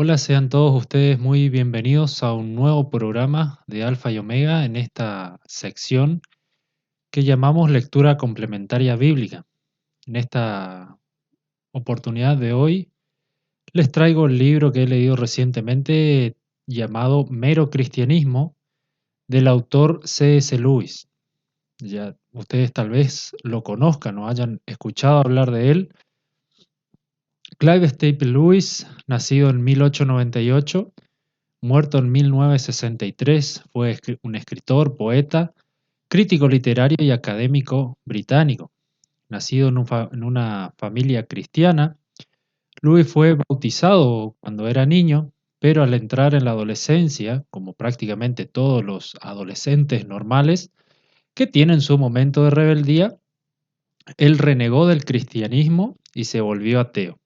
Hola, sean todos ustedes muy bienvenidos a un nuevo programa de Alfa y Omega en esta sección que llamamos lectura complementaria bíblica. En esta oportunidad de hoy les traigo el libro que he leído recientemente llamado Mero Cristianismo del autor C.S. Lewis. Ya ustedes tal vez lo conozcan o hayan escuchado hablar de él. Clive Staple Lewis, nacido en 1898, muerto en 1963, fue un escritor, poeta, crítico literario y académico británico. Nacido en una familia cristiana, Lewis fue bautizado cuando era niño, pero al entrar en la adolescencia, como prácticamente todos los adolescentes normales que tienen su momento de rebeldía, él renegó del cristianismo y se volvió ateo.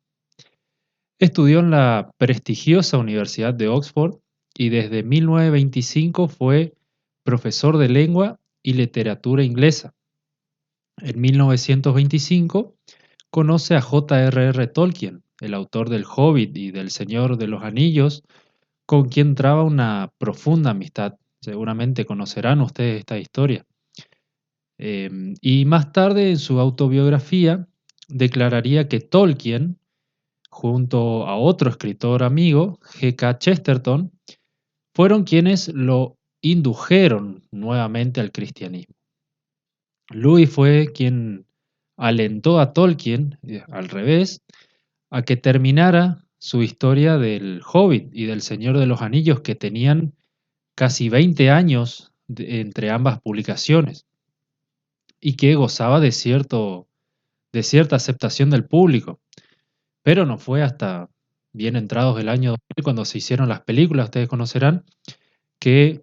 Estudió en la prestigiosa Universidad de Oxford y desde 1925 fue profesor de lengua y literatura inglesa. En 1925 conoce a J.R.R. Tolkien, el autor del Hobbit y del Señor de los Anillos, con quien traba una profunda amistad. Seguramente conocerán ustedes esta historia. Y más tarde, en su autobiografía, declararía que Tolkien, junto a otro escritor amigo, G.K. Chesterton, fueron quienes lo indujeron nuevamente al cristianismo. Lewis fue quien alentó a Tolkien, al revés, a que terminara su historia del Hobbit y del Señor de los Anillos, que tenían casi 20 años entre ambas publicaciones y que gozaba de cierta aceptación del público. Pero no fue hasta bien entrados el año 2000 cuando se hicieron las películas, ustedes conocerán, que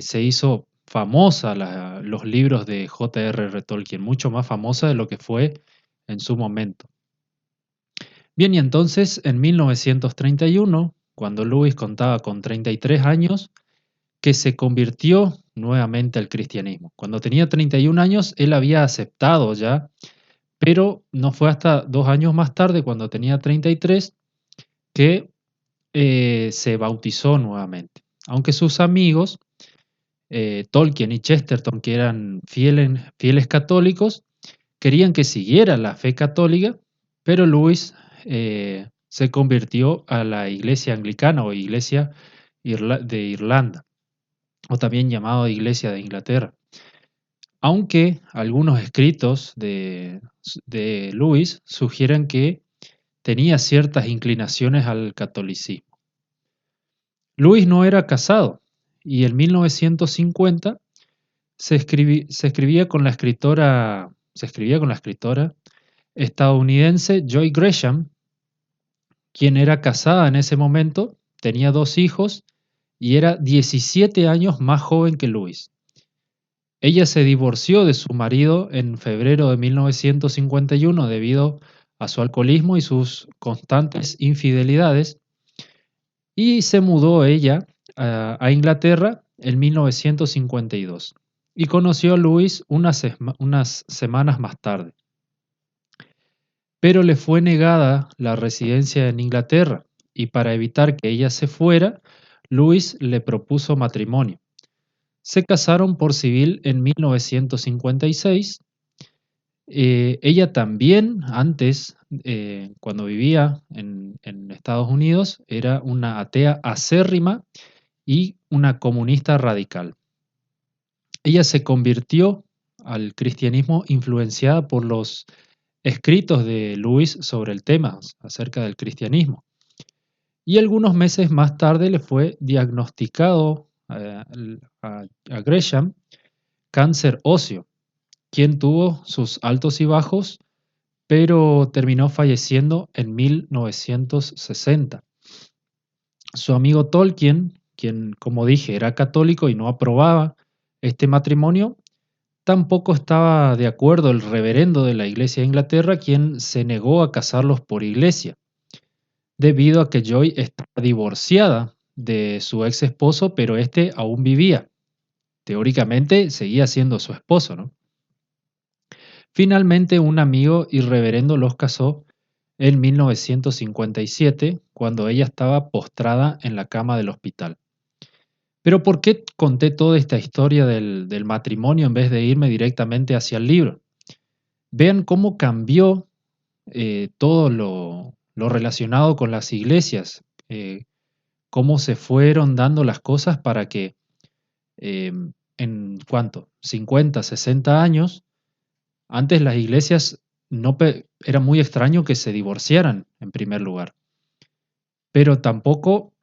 se hizo famosa los libros de J.R.R. Tolkien, mucho más famosa de lo que fue en su momento. Bien, y entonces en 1931, cuando Lewis contaba con 33 años, que se convirtió nuevamente al cristianismo. Cuando tenía 31 años, él había aceptado ya, pero no fue hasta 2 años más tarde, cuando tenía 33, que se bautizó nuevamente. Aunque sus amigos, Tolkien y Chesterton, que eran fieles católicos, querían que siguiera la fe católica, pero Lewis se convirtió a la iglesia anglicana o iglesia de Irlanda, o también llamado iglesia de Inglaterra. Aunque algunos escritos de Lewis sugieren que tenía ciertas inclinaciones al catolicismo. Lewis no era casado y en 1950 se escribía con la escritora estadounidense Joy Gresham, quien era casada en ese momento, tenía 2 hijos y era 17 años más joven que Lewis. Ella se divorció de su marido en febrero de 1951 debido a su alcoholismo y sus constantes infidelidades, y se mudó ella a Inglaterra en 1952 y conoció a Lewis unas semanas más tarde. Pero le fue negada la residencia en Inglaterra y para evitar que ella se fuera, Lewis le propuso matrimonio. Se casaron por civil en 1956. Ella también, antes, cuando vivía en Estados Unidos, era una atea acérrima y una comunista radical. Ella se convirtió al cristianismo influenciada por los escritos de Lewis sobre el tema acerca del cristianismo. Y algunos meses más tarde le fue diagnosticado a Gresham cáncer óseo, quien tuvo sus altos y bajos, pero terminó falleciendo en 1960. Su amigo Tolkien, quien, como dije, era católico y no aprobaba este matrimonio, tampoco estaba de acuerdo el reverendo de la Iglesia de Inglaterra, quien se negó a casarlos por iglesia, debido a que Joy estaba divorciada de su ex esposo, pero este aún vivía. Teóricamente seguía siendo su esposo, ¿no? Finalmente, un amigo y reverendo los casó en 1957, cuando ella estaba postrada en la cama del hospital. Pero ¿por qué conté toda esta historia del matrimonio en vez de irme directamente hacia el libro? Vean cómo cambió todo lo relacionado con las iglesias, cómo se fueron dando las cosas para que en cuánto, 50, 60 años, antes las iglesias era muy extraño que se divorciaran en primer lugar, pero tampoco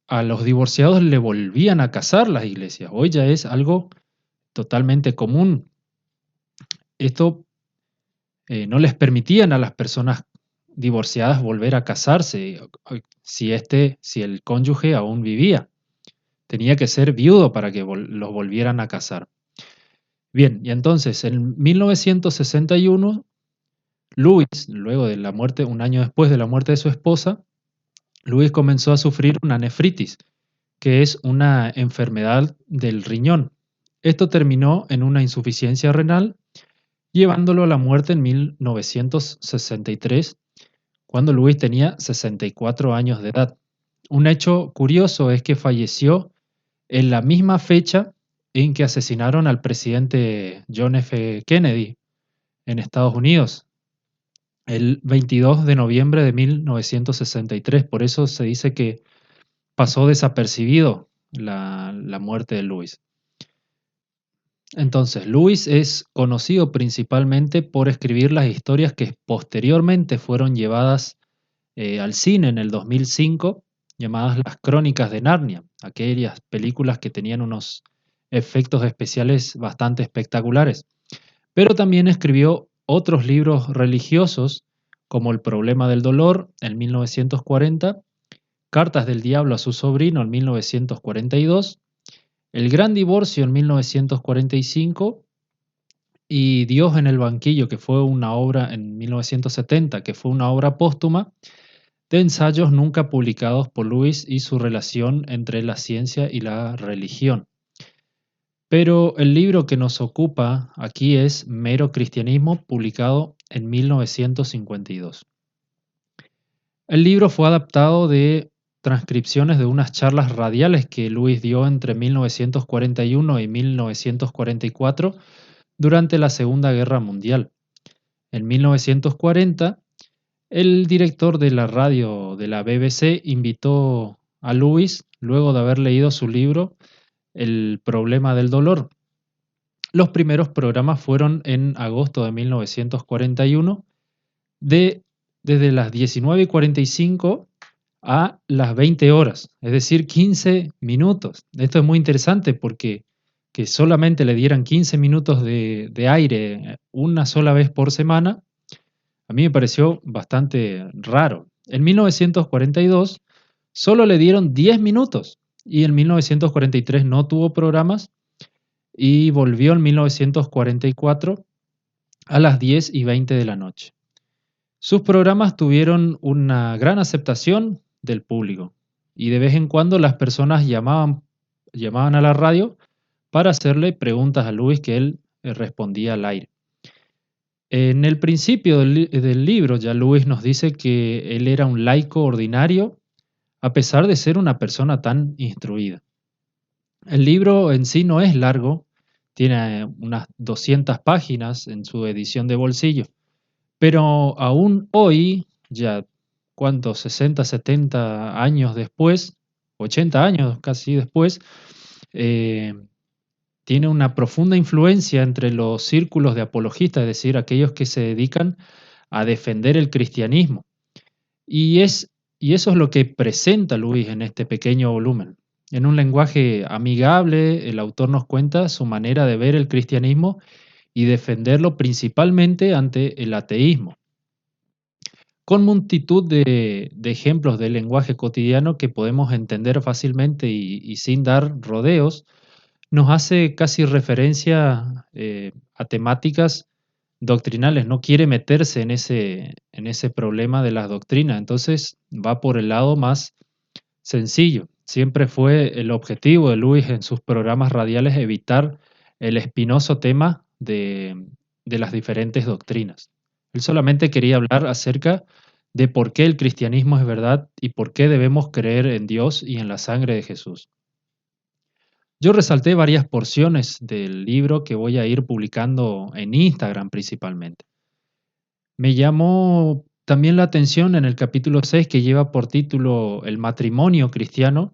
a los divorciados le volvían a casar las iglesias. Hoy ya es algo totalmente común. Esto no les permitían a las personas divorciadas volver a casarse si el cónyuge aún vivía. Tenía que ser viudo para que los volvieran a casar. Bien, y entonces en 1961, Louis, luego de la muerte, un año después de la muerte de su esposa, Louis comenzó a sufrir una nefritis, que es una enfermedad del riñón. Esto terminó en una insuficiencia renal, llevándolo a la muerte en 1963, cuando Louis tenía 64 años de edad. Un hecho curioso es que falleció en la misma fecha en que asesinaron al presidente John F. Kennedy en Estados Unidos, el 22 de noviembre de 1963. Por eso se dice que pasó desapercibido la muerte de Louis. Entonces, Louis es conocido principalmente por escribir las historias que posteriormente fueron llevadas al cine en el 2005, llamadas las Crónicas de Narnia, aquellas películas que tenían unos efectos especiales bastante espectaculares. Pero también escribió otros libros religiosos, como El problema del dolor, en 1940, Cartas del diablo a su sobrino, en 1942, El gran divorcio, en 1945, y Dios en el banquillo, que fue una obra en 1970, que fue una obra póstuma de ensayos nunca publicados por Louis y su relación entre la ciencia y la religión. Pero el libro que nos ocupa aquí es Mero Cristianismo, publicado en 1952. El libro fue adaptado de transcripciones de unas charlas radiales que Louis dio entre 1941 y 1944 durante la Segunda Guerra Mundial. En 1940, el director de la radio de la BBC invitó a Louis, luego de haber leído su libro El problema del dolor. Los primeros programas fueron en agosto de 1941, desde las 19:45 a las 20 horas, es decir, 15 minutos. Esto es muy interesante porque que solamente le dieran 15 minutos de aire una sola vez por semana, a mí me pareció bastante raro. En 1942 solo le dieron 10 minutos y en 1943 no tuvo programas y volvió en 1944 a las 10:20 de la noche. Sus programas tuvieron una gran aceptación del público y de vez en cuando las personas llamaban a la radio para hacerle preguntas a Louis que él respondía al aire. En el principio del libro ya Louis nos dice que él era un laico ordinario a pesar de ser una persona tan instruida. El libro en sí no es largo, tiene unas 200 páginas en su edición de bolsillo, pero aún hoy, ya cuántos, 60, 70 años después, 80 años casi después, eh, tiene una profunda influencia entre los círculos de apologistas, es decir, aquellos que se dedican a defender el cristianismo. Y, y eso es lo que presenta Luis en este pequeño volumen. En un lenguaje amigable, el autor nos cuenta su manera de ver el cristianismo y defenderlo principalmente ante el ateísmo, con multitud de ejemplos de lenguaje cotidiano que podemos entender fácilmente y sin dar rodeos, nos hace casi referencia a temáticas doctrinales, no quiere meterse en ese problema de las doctrinas, entonces va por el lado más sencillo. Siempre fue el objetivo de Luis en sus programas radiales evitar el espinoso tema de las diferentes doctrinas. Él solamente quería hablar acerca de por qué el cristianismo es verdad y por qué debemos creer en Dios y en la sangre de Jesús. Yo resalté varias porciones del libro que voy a ir publicando en Instagram principalmente. Me llamó también la atención en el capítulo 6 que lleva por título El matrimonio cristiano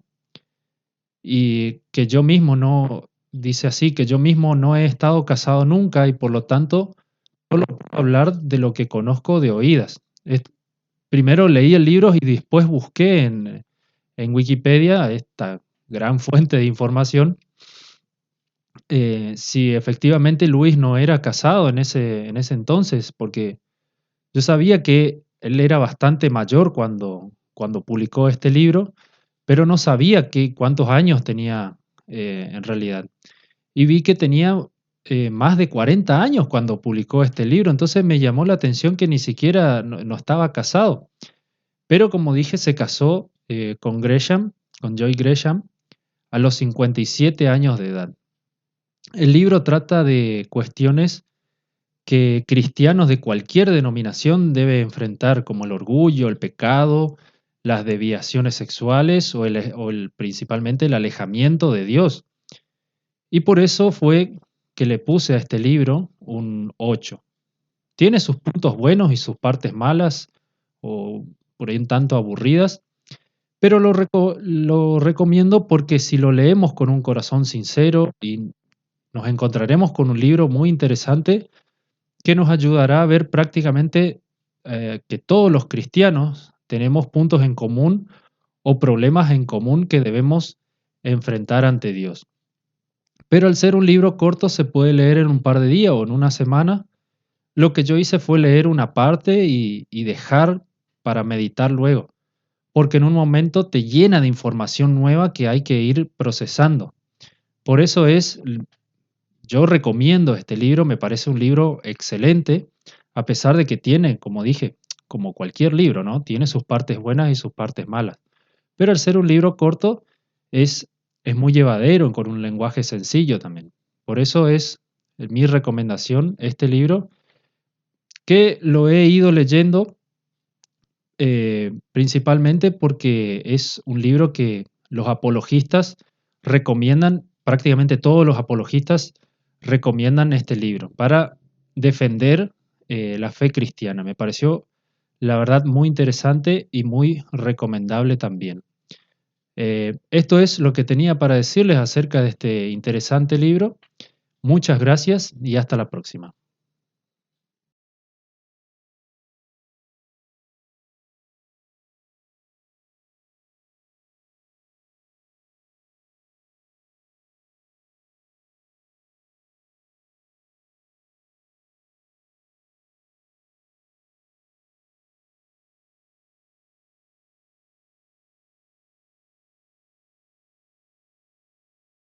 y que yo mismo no, dice así, que yo mismo no he estado casado nunca y por lo tanto solo puedo hablar de lo que conozco de oídas. Primero leí el libro y después busqué en Wikipedia, esta gran fuente de información, si efectivamente Luis no era casado en ese entonces, porque yo sabía que él era bastante mayor cuando publicó este libro, pero no sabía cuántos años tenía en realidad. Y vi que tenía más de 40 años cuando publicó este libro, entonces me llamó la atención que ni siquiera no estaba casado. Pero como dije, se casó con Gresham, con Joy Gresham, a los 57 años de edad. El libro trata de cuestiones que cristianos de cualquier denominación deben enfrentar, como el orgullo, el pecado, las desviaciones sexuales principalmente el alejamiento de Dios. Y por eso fue que le puse a este libro un 8. Tiene sus puntos buenos y sus partes malas, o por ahí un tanto aburridas, pero lo recomiendo porque si lo leemos con un corazón sincero y nos encontraremos con un libro muy interesante que nos ayudará a ver prácticamente que todos los cristianos tenemos puntos en común o problemas en común que debemos enfrentar ante Dios. Pero al ser un libro corto se puede leer en un par de días o en una semana. Lo que yo hice fue leer una parte y dejar para meditar luego, porque en un momento te llena de información nueva que hay que ir procesando. Por eso yo recomiendo este libro, me parece un libro excelente, a pesar de que tiene, como dije, como cualquier libro, ¿no? Tiene sus partes buenas y sus partes malas. Pero al ser un libro corto, es, es muy llevadero, con un lenguaje sencillo también. Por eso es mi recomendación este libro, que lo he ido leyendo principalmente porque es un libro que los apologistas recomiendan, prácticamente todos los apologistas recomiendan este libro para defender la fe cristiana. Me pareció, la verdad, muy interesante y muy recomendable también. Esto es lo que tenía para decirles acerca de este interesante libro. Muchas gracias y hasta la próxima.